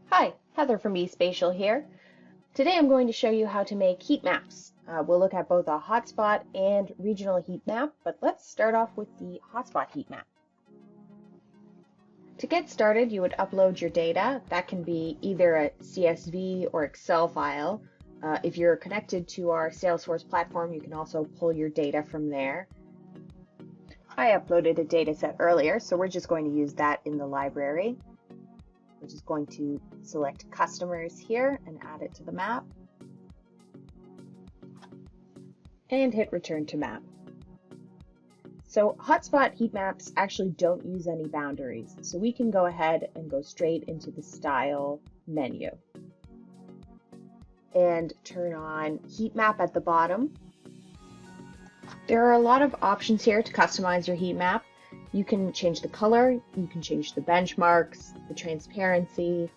Hi, Heather from eSpatial here. Today I'm going to show you how to make heat maps. We'll look at both a hotspot and regional heat map, but let's start off with the hotspot heat map. To get started, you would upload your data. That can be either a CSV or Excel file. If you're connected to our Salesforce platform, you can also pull your data from there. I uploaded a data set earlier, so we're just going to use that in the library. We're just going to select customers here and add it to the map. And hit return to map. So hotspot heat maps actually don't use any boundaries. So we can go ahead and go straight into the style menu. And turn on heat map at the bottom. There are a lot of options here to customize your heat map. You can change the color, you can change the benchmarks, the transparency.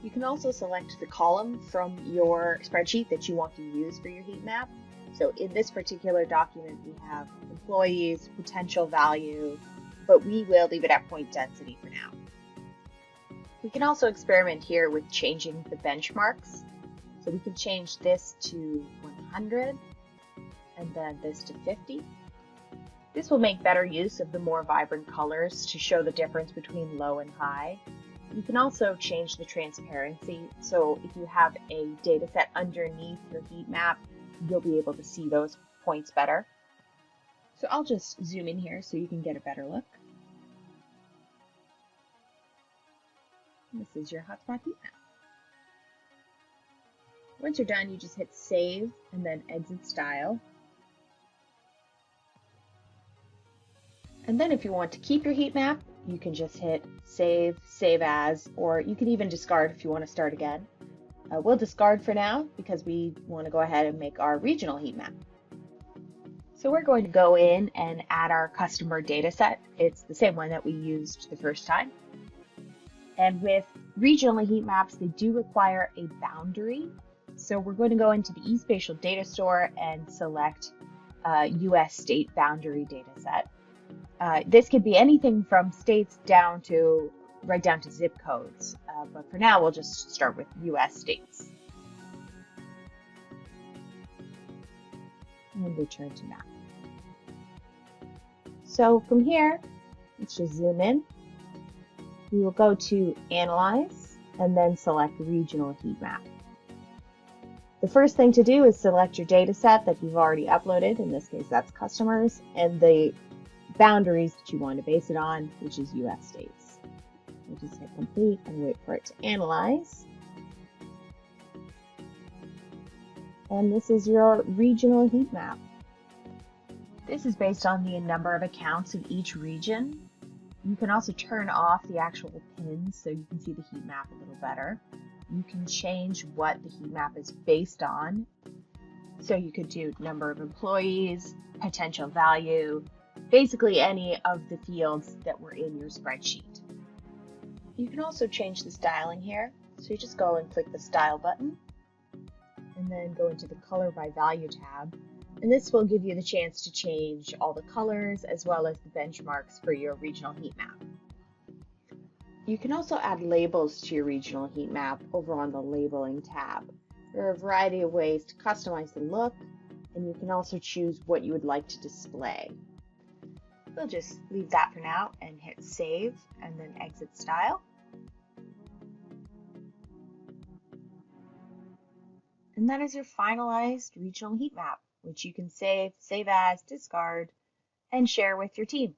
You can also select the column from your spreadsheet that you want to use for your heat map. So in this particular document, we have employees, potential value, but we will leave it at point density for now. We can also experiment here with changing the benchmarks. So we can change this to 100 and then this to 50. This will make better use of the more vibrant colors to show the difference between low and high. You can also change the transparency, so if you have a data set underneath your heat map, you'll be able to see those points better. So I'll just zoom in here so you can get a better look. This is your hotspot heat map. Once you're done, you just hit save and then exit style. And then if you want to keep your heat map, you can just hit save, save as, or you can even discard if you want to start again. We'll discard for now because we want to go ahead and make our regional heat map. So we're going to go in and add our customer data set. It's the same one that we used the first time. And with regional heat maps, they do require a boundary. So we're going to go into the eSpatial data store and select US state boundary data set. This could be anything from states right down to zip codes, but for now we'll just start with US states. And return to map. So from here, let's just zoom in. We will go to Analyze and then select Regional Heat Map. The first thing to do is select your data set that you've already uploaded. In this case, that's customers, and the boundaries that you want to base it on, which is US states. We'll just hit complete and wait for it to analyze. And this is your regional heat map. This is based on the number of accounts in each region. You can also turn off the actual pins so you can see the heat map a little better. You can change what the heat map is based on. So you could do number of employees, potential value, basically any of the fields that were in your spreadsheet. You can also change the styling here. So you just go and click the Style button and then go into the Color by Value tab. And this will give you the chance to change all the colors as well as the benchmarks for your regional heat map. You can also add labels to your regional heat map over on the Labeling tab. There are a variety of ways to customize the look, and you can also choose what you would like to display. We'll just leave that for now and hit save and then exit style. And that is your finalized regional heat map, which you can save, save as, discard, and share with your team.